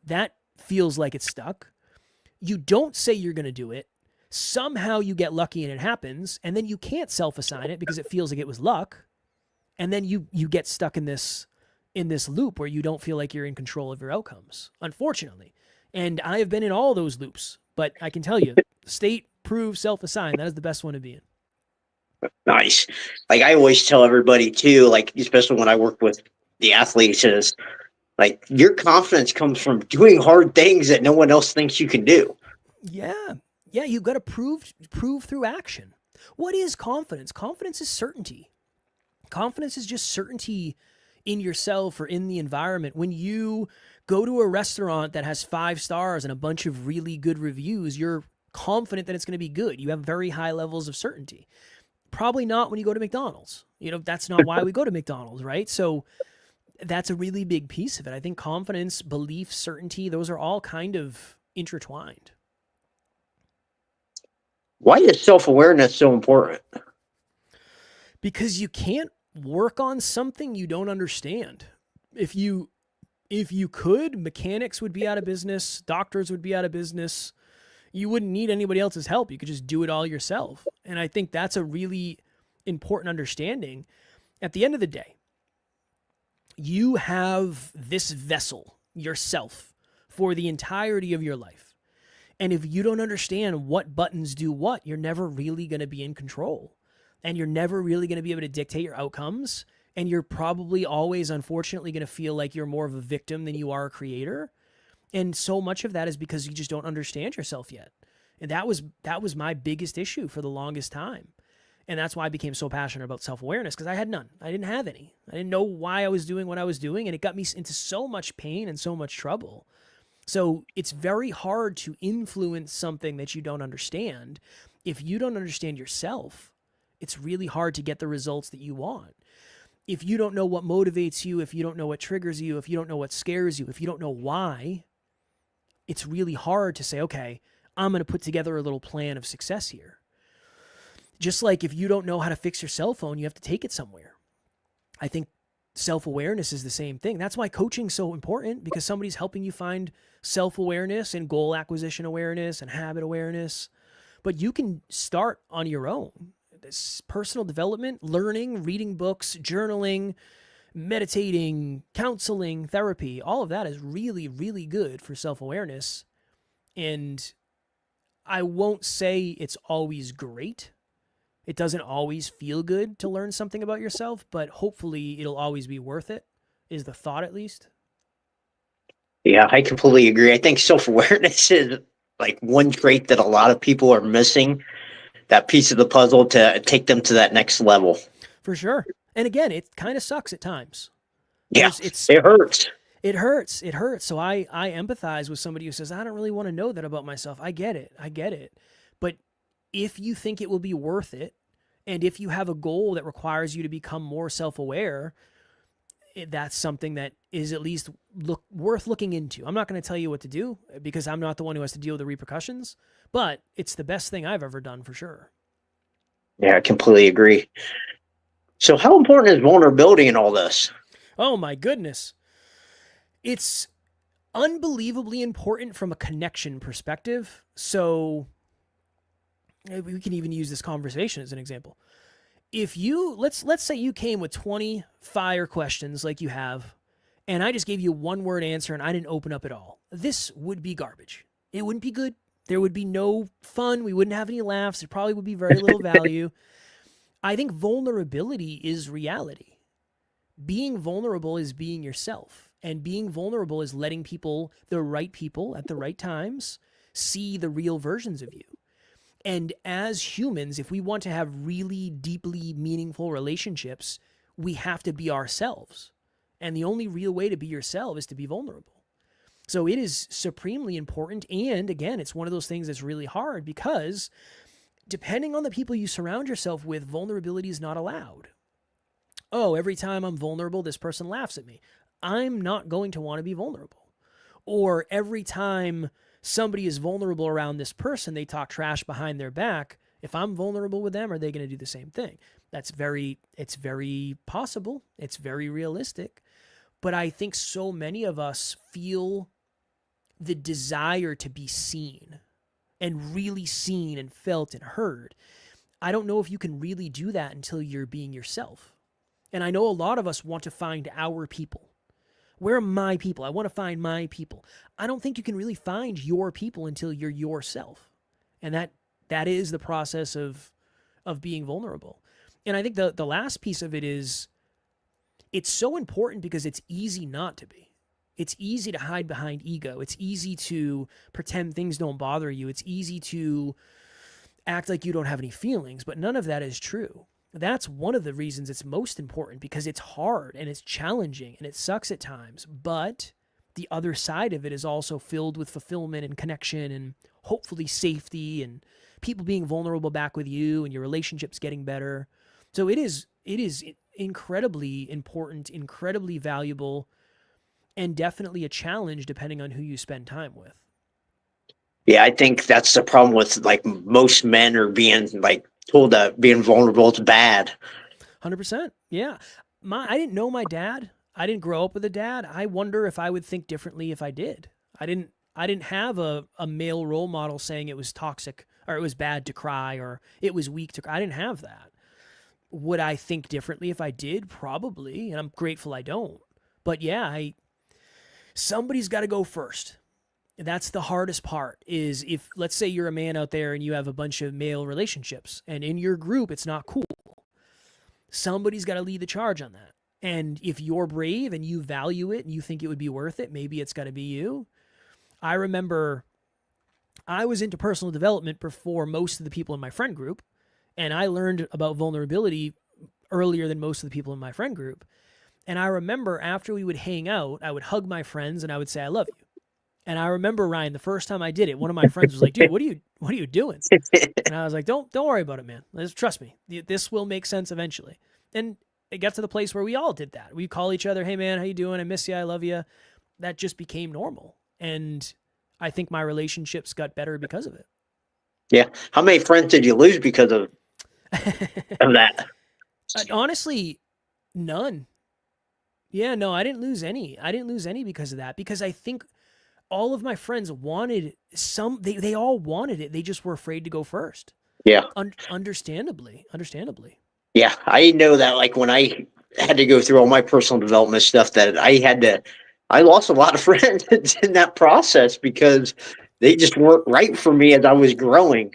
That feels like it's stuck. You don't say you're going to do it. Somehow you get lucky and it happens, and then you can't self-assign it because it feels like it was luck. And then you get stuck in this loop where you don't feel like you're in control of your outcomes, unfortunately. And I have been in all those loops, but I can tell you, state, prove, self-assign, that is the best one to be in. Nice. Like I always tell everybody too, like especially when I work with the athletes, is like your confidence comes from doing hard things that no one else thinks you can do. Yeah. Yeah, you've got to prove through action. What is confidence? Confidence is certainty. Confidence is just certainty in yourself or in the environment. When you go to a restaurant that has 5 stars and a bunch of really good reviews, you're confident that it's going to be good. You have very high levels of certainty. Probably not when you go to McDonald's. That's not why we go to McDonald's, right? So that's a really big piece of it. I think confidence, belief, certainty, those are all kind of intertwined. Why is self-awareness so important? Because you can't work on something you don't understand. If you could, mechanics would be out of business, doctors would be out of business. You wouldn't need anybody else's help. You could just do it all yourself. And I think that's a really important understanding. At the end of the day, you have this vessel, yourself, for the entirety of your life. And if you don't understand what buttons do what, you're never really going to be in control. And you're never really going to be able to dictate your outcomes. And you're probably always, unfortunately, going to feel like you're more of a victim than you are a creator. And so much of that is because you just don't understand yourself yet. And that was my biggest issue for the longest time. And that's why I became so passionate about self-awareness, because I had none. I didn't have any. I didn't know why I was doing what I was doing, and it got me into so much pain and so much trouble. So it's very hard to influence something that you don't understand. If you don't understand yourself, it's really hard to get the results that you want. If you don't know what motivates you, if you don't know what triggers you, if you don't know what scares you, if you don't know why, it's really hard to say, okay, I'm going to put together a little plan of success here. Just like if you don't know how to fix your cell phone, you have to take it somewhere. I think self-awareness is the same thing. That's why coaching is so important, because somebody's helping you find self-awareness and goal acquisition awareness and habit awareness. But you can start on your own. This personal development, learning, reading books, journaling, meditating, counseling, therapy, all of that is really, really good for self-awareness. And I won't say it's always great. It doesn't always feel good to learn something about yourself, but hopefully it'll always be worth it, is the thought at least. Yeah, I completely agree. I think self-awareness is like one trait that a lot of people are missing, that piece of the puzzle to take them to that next level. For sure. And again, it kind of sucks at times. Yeah, it hurts. It hurts. It hurts. So I empathize with somebody who says, I don't really want to know that about myself. I get it. But if you think it will be worth it, and if you have a goal that requires you to become more self-aware, that's something that is at least worth looking into. I'm not going to tell you what to do, because I'm not the one who has to deal with the repercussions, but it's the best thing I've ever done for sure. Yeah, I completely agree. So how important is vulnerability in all this? Oh my goodness. It's Unbelievably important from a connection perspective. So we can even use this conversation as an example. If you let's say you came with 20 fire questions like you have, and I just gave you one word answer and I didn't open up at all, this would be garbage. It wouldn't be good. There would be no fun. We wouldn't have any laughs. There probably would be very little value. I think vulnerability is reality. Being vulnerable is being yourself. And being vulnerable is letting people, the right people at the right times, see the real versions of you. And as humans, if we want to have really deeply meaningful relationships, we have to be ourselves. And the only real way to be yourself is to be vulnerable. So it is supremely important. And again, it's one of those things that's really hard because depending on the people you surround yourself with, vulnerability is not allowed. Oh, every time I'm vulnerable, this person laughs at me. I'm not going to want to be vulnerable. Or every time somebody is vulnerable around this person, they talk trash behind their back. If I'm vulnerable with them, are they going to do the same thing? It's very possible. It's very realistic. But I think so many of us feel the desire to be seen and really seen and felt and heard. I don't know if you can really do that until you're being yourself. And I know a lot of us want to find our people. Where are my people? I want to find my people. I don't think you can really find your people until you're yourself. And that is the process of being vulnerable. And I think the last piece of it is it's so important because it's easy not to be. It's easy to hide behind ego. It's easy to pretend things don't bother you. It's easy to act like you don't have any feelings, but none of that is true. That's one of the reasons it's most important because it's hard and it's challenging and it sucks at times. But the other side of it is also filled with fulfillment and connection and hopefully safety and people being vulnerable back with you and your relationships getting better. So it is incredibly important, incredibly valuable, and definitely a challenge depending on who you spend time with. Yeah, I think that's the problem with like most men are being like told that being vulnerable is bad. 100%. Yeah. I didn't know my dad. I didn't grow up with a dad. I wonder if I would think differently if I did. I didn't have a male role model saying it was toxic or it was bad to cry or it was weak to cry. I didn't have that. Would I think differently if I did? Probably. And I'm grateful I don't. But yeah, somebody's got to go first. That's the hardest part is if, let's say you're a man out there and you have a bunch of male relationships and in your group, it's not cool. Somebody's got to lead the charge on that. And if you're brave and you value it and you think it would be worth it, maybe it's got to be you. I remember I was into personal development before most of the people in my friend group. And I learned about vulnerability earlier than most of the people in my friend group. And I remember after we would hang out, I would hug my friends and I would say, I love you. And I remember, Ryan, the first time I did it, one of my friends was like, dude, what are you doing? And I was like, don't worry about it, man. Just trust me. This will make sense eventually. And it got to the place where we all did that. We call each other, hey man, how you doing? I miss you. I love you. That just became normal. And I think my relationships got better because of it. Yeah. How many friends did you lose because of that? Honestly, none. Yeah, no, I didn't lose any. I didn't lose any because of that. Because I think all of my friends wanted they all wanted it. They just were afraid to go first. Yeah. Understandably. Yeah. I know that like when I had to go through all my personal development stuff that I lost a lot of friends in that process because they just weren't right for me as I was growing.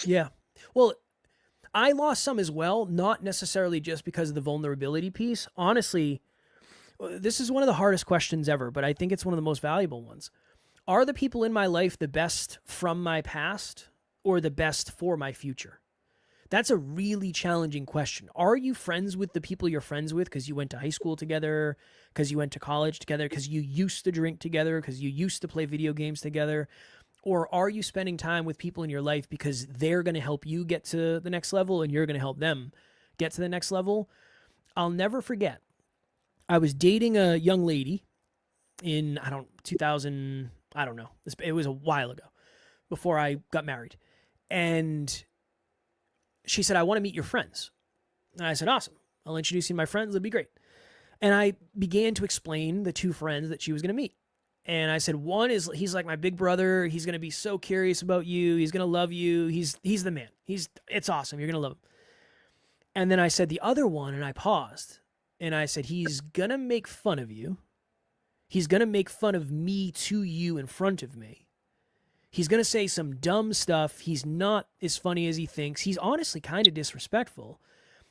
Yeah. Well, I lost some as well, not necessarily just because of the vulnerability piece. Honestly, this is one of the hardest questions ever, but I think it's one of the most valuable ones. Are the people in my life the best from my past or the best for my future? That's a really challenging question. Are you friends with the people you're friends with because you went to high school together, because you went to college together, because you used to drink together, because you used to play video games together? Or are you spending time with people in your life because they're going to help you get to the next level and you're going to help them get to the next level? I'll never forget. I was dating a young lady in, 2000, I don't know. It was a while ago before I got married. And she said, I want to meet your friends. And I said, awesome. I'll introduce you to my friends. It'll be great. And I began to explain the two friends that she was going to meet. And I said, one is he's like my big brother. He's going to be so curious about you. He's going to love you. He's the man. It's awesome. You're going to love him. And then I said the other one, and I paused. And I said, he's going to make fun of you. He's going to make fun of me to you in front of me. He's going to say some dumb stuff. He's not as funny as he thinks. He's honestly kind of disrespectful.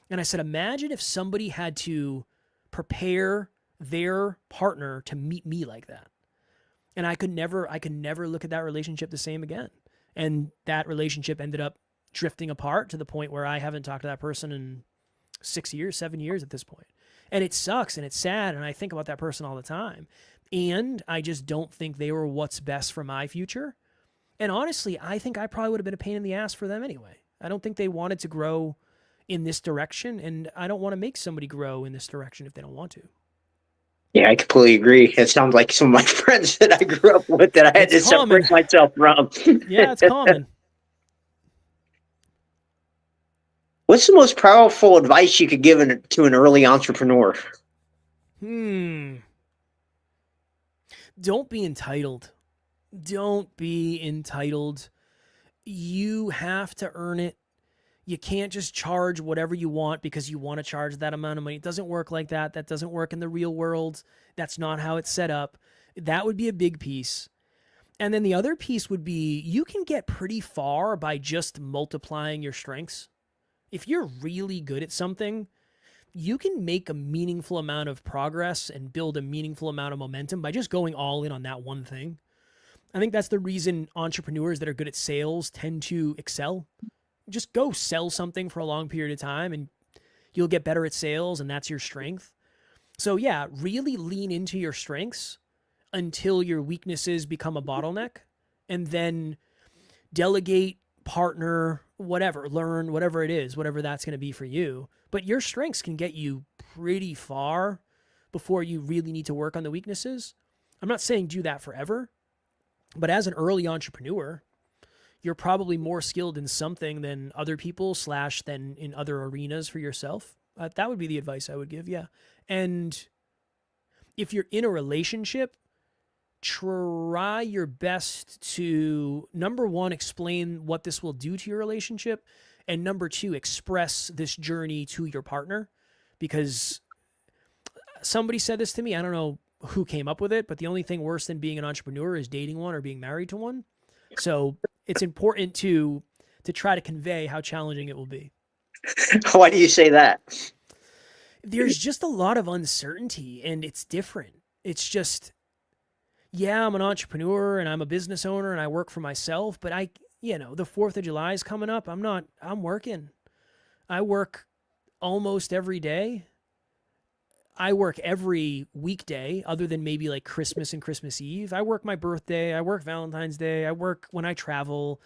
And I said, imagine if somebody had to prepare their partner to meet me like that. And I could never look at that relationship the same again. And that relationship ended up drifting apart to the point where I haven't talked to that person in 6 years, 7 years at this point. And it sucks and it's sad. And I think about that person all the time. And I just don't think they were what's best for my future. And honestly, I think I probably would have been a pain in the ass for them anyway. I don't think they wanted to grow in this direction. And I don't want to make somebody grow in this direction if they don't want to. Yeah, I completely agree. It sounds like some of my friends that I grew up with that I had to separate myself from. Yeah, it's common. What's the most powerful advice you could give to an early entrepreneur? Don't be entitled. Don't be entitled. You have to earn it. You can't just charge whatever you want because you want to charge that amount of money. It doesn't work like that. That doesn't work in the real world. That's not how it's set up. That would be a big piece. And then the other piece would be you can get pretty far by just multiplying your strengths. If you're really good at something, you can make a meaningful amount of progress and build a meaningful amount of momentum by just going all in on that one thing. I think that's the reason entrepreneurs that are good at sales tend to excel. Just go sell something for a long period of time and you'll get better at sales, and that's your strength. So yeah, really lean into your strengths until your weaknesses become a bottleneck, and then delegate, partner, whatever, learn, whatever it is, whatever that's going to be for you. But your strengths can get you pretty far before you really need to work on the weaknesses. I'm not saying do that forever, but as an early entrepreneur, you're probably more skilled in something than other people / than in other arenas for yourself. That would be the advice I would give. Yeah. And if you're in a relationship, try your best to, number one, explain what this will do to your relationship. And number two, express this journey to your partner, because somebody said this to me. I don't know who came up with it, but the only thing worse than being an entrepreneur is dating one or being married to one. So it's important to try to convey how challenging it will be. Why do you say that? There's just a lot of uncertainty, and it's different. It's just, yeah, I'm an entrepreneur and I'm a business owner and I work for myself, but the 4th of July is coming up. I'm working. I work almost every day. I work every weekday other than maybe like Christmas and Christmas Eve. I work my birthday. I work Valentine's Day. I work when I travel.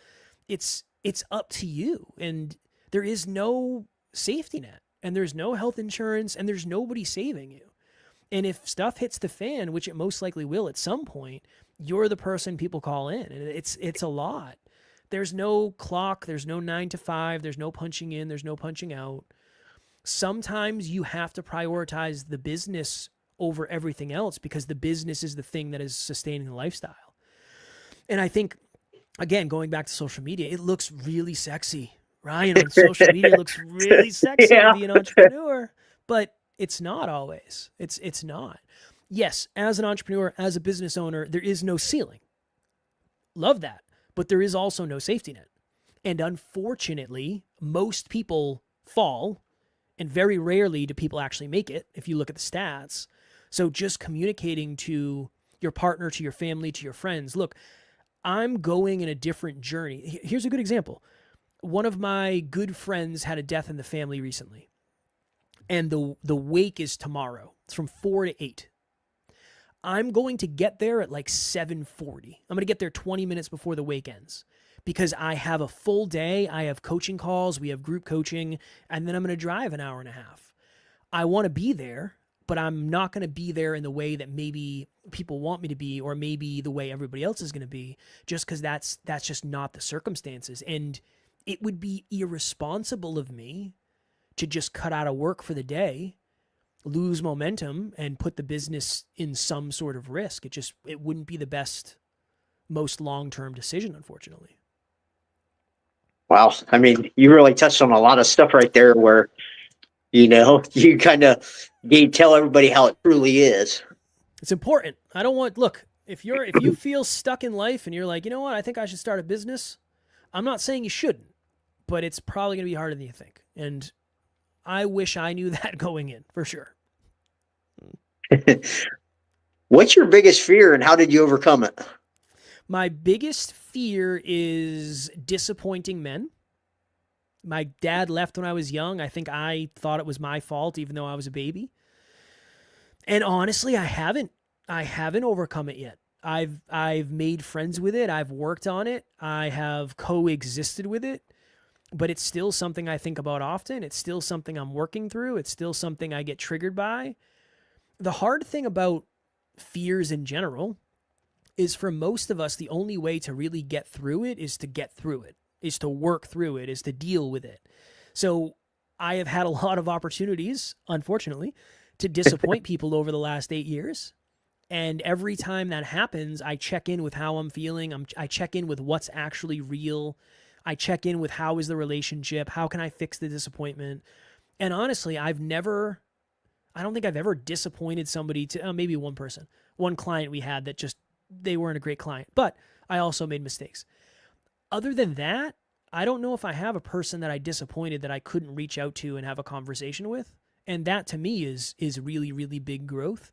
It's up to you. And there is no safety net, and there's no health insurance, and there's nobody saving you. And if stuff hits the fan, which it most likely will at some point, you're the person people call in. And it's a lot. There's no clock. There's no 9 to 5. There's no punching in. There's no punching out. Sometimes you have to prioritize the business over everything else because the business is the thing that is sustaining the lifestyle. And I think, again, going back to social media, it looks really sexy. Ryan, on social media, it looks really sexy to be an entrepreneur, but it's not always. It's not. Yes, as an entrepreneur, as a business owner, there is no ceiling. Love that. But there is also no safety net. And unfortunately, most people fall, and very rarely do people actually make it if you look at the stats. So just communicating to your partner, to your family, to your friends, look, I'm going in a different journey. Here's a good example. One of my good friends had a death in the family recently, and the wake is tomorrow. It's from 4 to 8. I'm going to get there at like 7:40. I'm going to get there 20 minutes before the wake ends because I have a full day. I have coaching calls. We have group coaching, and then I'm going to drive an hour and a half. I want to be there, but I'm not going to be there in the way that maybe people want me to be, or maybe the way everybody else is going to be, just because that's just not the circumstances. And it would be irresponsible of me to just cut out of work for the day lose momentum and put the business in some sort of risk. It wouldn't be the best, most long-term decision, unfortunately. Wow. I mean, you really touched on a lot of stuff right there where, you kind of tell everybody how it truly is. It's important. I don't want, look, if you feel stuck in life and you're like, you know what, I think I should start a business. I'm not saying you shouldn't, but it's probably going to be harder than you think. And I wish I knew that going in, for sure. What's your biggest fear and how did you overcome it? My biggest fear is disappointing men. My dad left when I was young. I think I thought it was my fault, even though I was a baby. And honestly, I haven't overcome it yet. I've made friends with it. I've worked on it. I have coexisted with it, but it's still something I think about often. It's still something I'm working through. It's still something I get triggered by. The hard thing about fears in general is for most of us, the only way to really get through it is to get through it, is to work through it, is to deal with it. So I have had a lot of opportunities, unfortunately, to disappoint people over the last 8 years. And every time that happens, I check in with how I'm feeling. I check in with what's actually real. I check in with how is the relationship? How can I fix the disappointment? And honestly, I don't think I've ever disappointed somebody to maybe one person, one client we had that just, they weren't a great client, but I also made mistakes. Other than that, I don't know if I have a person that I disappointed that I couldn't reach out to and have a conversation with. And that to me is really, really big growth.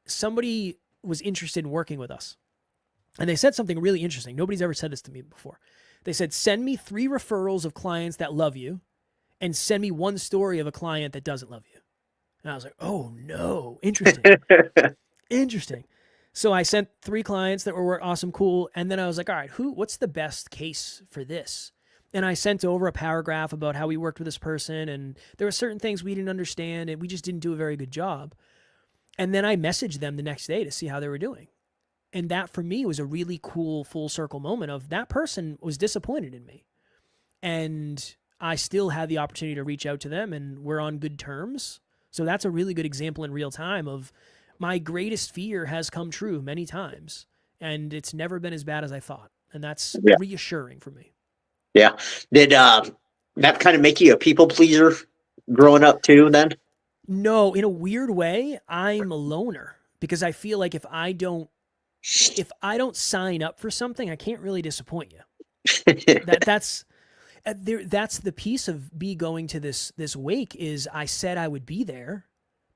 Somebody was interested in working with us and they said something really interesting. Nobody's ever said this to me before. They said, send me 3 referrals of clients that love you and send me 1 story of a client that doesn't love you. And I was like, oh no, interesting. Interesting. So I sent 3 clients that were awesome, cool. And then I was like, all right, what's the best case for this? And I sent over a paragraph about how we worked with this person. And there were certain things we didn't understand and we just didn't do a very good job. And then I messaged them the next day to see how they were doing. And that for me was a really cool full circle moment of that person was disappointed in me. And I still had the opportunity to reach out to them and we're on good terms. So that's a really good example in real time of my greatest fear has come true many times and it's never been as bad as I thought. And that's reassuring for me. Yeah. Did that kind of make you a people pleaser growing up too then? No, in a weird way, I'm a loner because I feel like if I don't sign up for something, I can't really disappoint you. That's the piece of me going to this wake is I said I would be there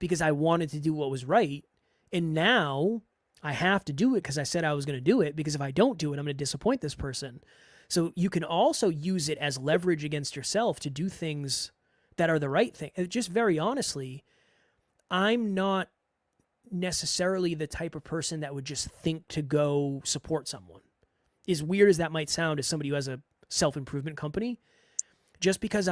because I wanted to do what was right. And now I have to do it because I said I was going to do it, because if I don't do it, I'm going to disappoint this person. So you can also use it as leverage against yourself to do things that are the right thing. Just very honestly, I'm not necessarily the type of person that would just think to go support someone. As weird as that might sound as somebody who has a self-improvement company, just because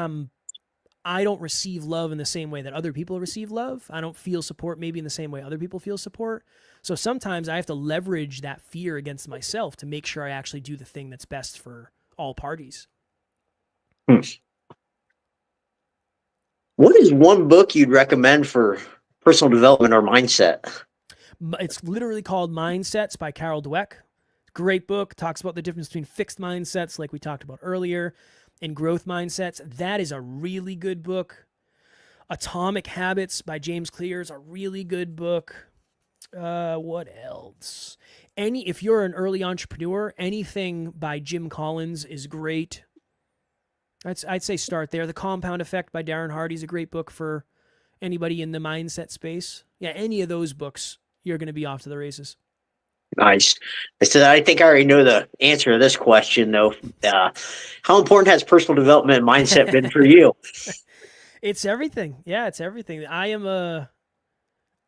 I don't receive love in the same way that other people receive love. I don't feel support maybe in the same way other people feel support. So sometimes I have to leverage that fear against myself to make sure I actually do the thing that's best for all parties. What is one book you'd recommend for personal development or mindset? It's literally called Mindsets by Carol Dweck. Great book. Talks about the difference between fixed mindsets, like we talked about earlier, and growth mindsets. That is a really good book. Atomic Habits by James Clear is a really good book. What else? If you're an early entrepreneur, anything by Jim Collins is great. I'd say start there. The Compound Effect by Darren Hardy is a great book for anybody in the mindset space. Yeah, any of those books, you're going to be off to the races. Nice. I think I already know the answer to this question, though. How important has personal development and mindset been for you? It's everything. Yeah, it's everything. I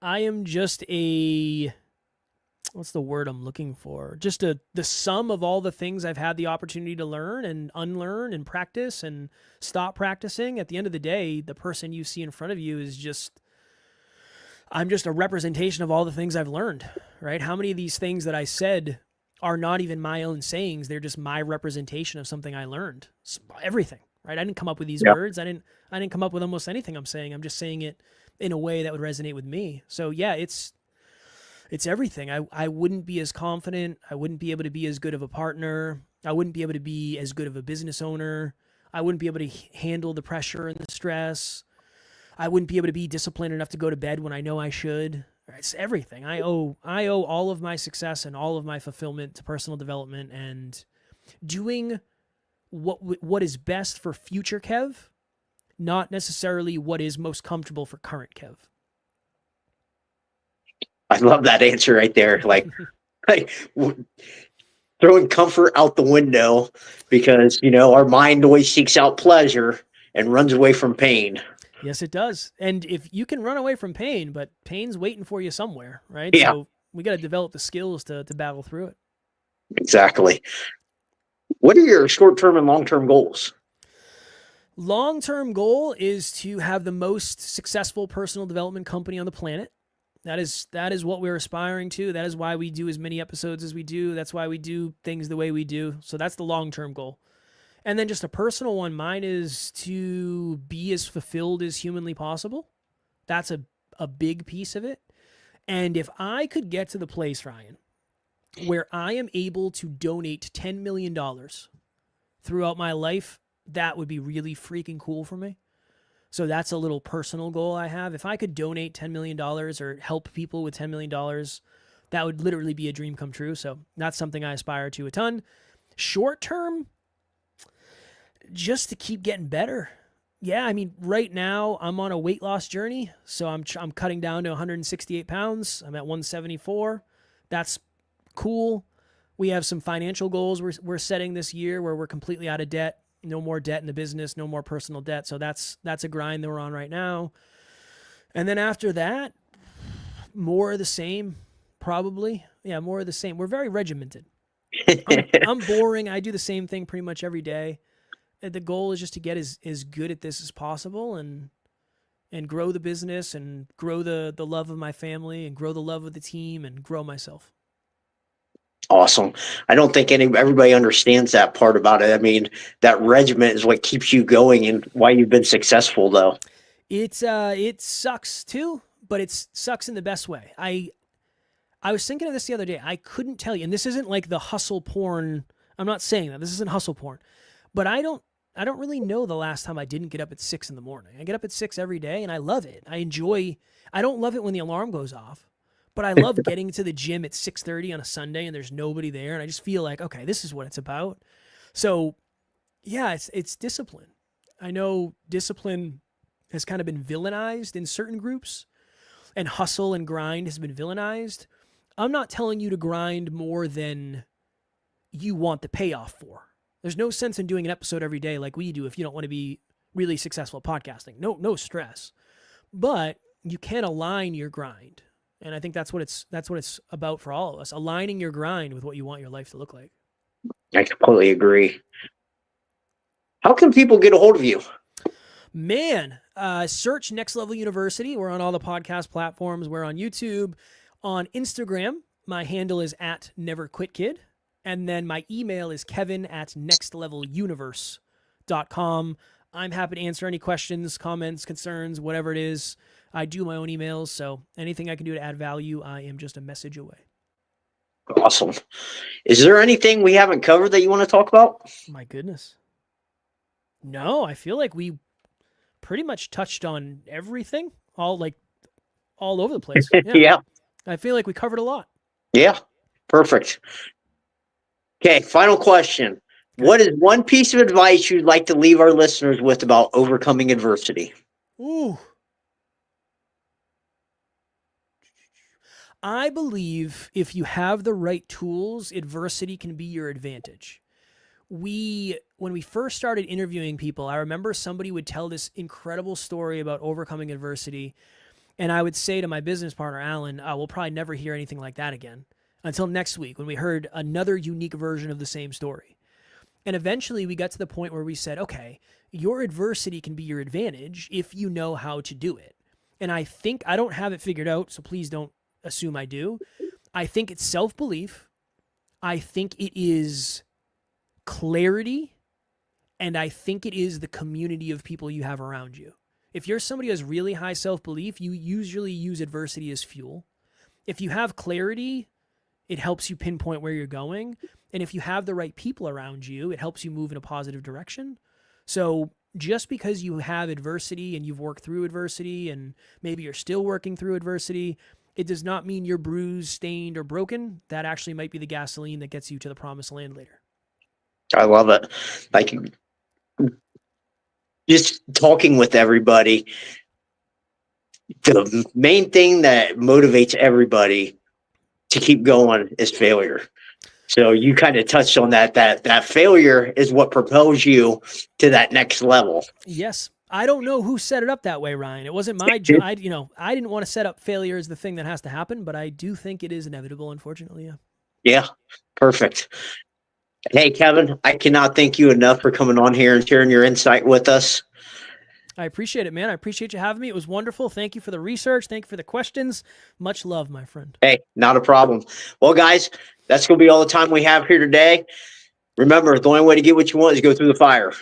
am just a, what's the word I'm looking for? Just the sum of all the things I've had the opportunity to learn and unlearn and practice and stop practicing. At the end of the day, the person you see in front of you is I'm just a representation of all the things I've learned, right? How many of these things that I said are not even my own sayings? They're just my representation of something I learned. Everything, right? I didn't come up with these Yeah. words. I didn't come up with almost anything I'm saying. I'm just saying it in a way that would resonate with me. So yeah, it's everything. I wouldn't be as confident. I wouldn't be able to be as good of a partner. I wouldn't be able to be as good of a business owner. I wouldn't be able to handle the pressure and the stress. I wouldn't be able to be disciplined enough to go to bed when I know I should. It's everything. I owe all of my success and all of my fulfillment to personal development and doing what is best for future Kev, not necessarily what is most comfortable for current Kev. I love that answer right there. Like throwing comfort out the window because, our mind always seeks out pleasure and runs away from pain. Yes, it does. And if you can run away from pain, but pain's waiting for you somewhere, right? Yeah. So we got to develop the skills to battle through it. Exactly. What are your short-term and long-term goals? Long-term goal is to have the most successful personal development company on the planet. That is what we're aspiring to. That is why we do as many episodes as we do. That's why we do things the way we do. So that's the long-term goal. And then just a personal one, mine is to be as fulfilled as humanly possible. That's a big piece of it. And if I could get to the place, Ryan, where I am able to donate $10 million throughout my life, that would be really freaking cool for me. So that's a little personal goal I have. If I could donate $10 million or help people with $10 million, that would literally be a dream come true. So that's something I aspire to a ton. Short term, just to keep getting better. Yeah, I mean, right now I'm on a weight loss journey. So I'm cutting down to 168 pounds. I'm at 174. That's cool. We have some financial goals we're setting this year where we're completely out of debt. No more debt in the business, no more personal debt. So that's a grind that we're on right now. And then after that, more of the same, probably. Yeah, more of the same. We're very regimented. I'm boring. I do the same thing pretty much every day. And the goal is just to get as good at this as possible and grow the business and grow the love of my family and grow the love of the team and grow myself. Awesome. I don't think everybody understands that part about it. I mean, that regiment is what keeps you going and why you've been successful, though. It sucks too, but it sucks in the best way. I was thinking of this the other day. I couldn't tell you, and this isn't like the hustle porn. I'm not saying that. This isn't hustle porn. But I don't really know the last time I didn't get up at 6 in the morning. I get up at 6 every day and I love it. I don't love it when the alarm goes off, but I love getting to the gym at 6:30 on a Sunday and there's nobody there. And I just feel like, okay, this is what it's about. So yeah, it's discipline. I know discipline has kind of been villainized in certain groups and hustle and grind has been villainized. I'm not telling you to grind more than you want the payoff for. There's no sense in doing an episode every day like we do if you don't want to be really successful at podcasting. No stress. But you can align your grind. And I think that's what it's about for all of us, aligning your grind with what you want your life to look like. I completely agree. How can people get a hold of you? Man, search Next Level University. We're on all the podcast platforms. We're on YouTube. On Instagram, my handle is @NeverQuitKid. And then my email is kevin@nextleveluniverse.com. I'm happy to answer any questions, comments, concerns, whatever it is. I do my own emails, so anything I can do to add value, I am just a message away. Awesome. Is there anything we haven't covered that you want to talk about? My goodness. No, I feel like we pretty much touched on everything, all over the place. Yeah. I feel like we covered a lot. Yeah. Perfect. Okay, final question. What is one piece of advice you'd like to leave our listeners with about overcoming adversity? Ooh. I believe if you have the right tools, adversity can be your advantage. When we first started interviewing people, I remember somebody would tell this incredible story about overcoming adversity. And I would say to my business partner, Alan, we'll probably never hear anything like that again until next week when we heard another unique version of the same story. And eventually we got to the point where we said, okay, your adversity can be your advantage if you know how to do it. And I think I don't have it figured out, so please don't assume I do. I think it's self-belief. I think it is clarity And I think it is the community of people you have around you. If you're somebody who has really high self-belief, you usually use adversity as fuel. If you have clarity, it helps you pinpoint where you're going. And if you have the right people around you, it helps you move in a positive direction. So just because you have adversity and you've worked through adversity and maybe you're still working through adversity, it does not mean you're bruised, stained, or broken. That actually might be the gasoline that gets you to the promised land later. I love it. Like, just talking with everybody, the main thing that motivates everybody to keep going is failure. So you kind of touched on that failure is what propels you to that next level. Yes. I don't know who set it up that way, Ryan. It wasn't my job. I didn't want to set up failure as the thing that has to happen, but I do think it is inevitable, unfortunately. Yeah. Yeah. Perfect. Hey, Kevin, I cannot thank you enough for coming on here and sharing your insight with us. I appreciate it, man. I appreciate you having me. It was wonderful. Thank you for the research. Thank you for the questions. Much love, my friend. Hey, not a problem. Well, guys, that's going to be all the time we have here today. Remember, the only way to get what you want is go through the fire.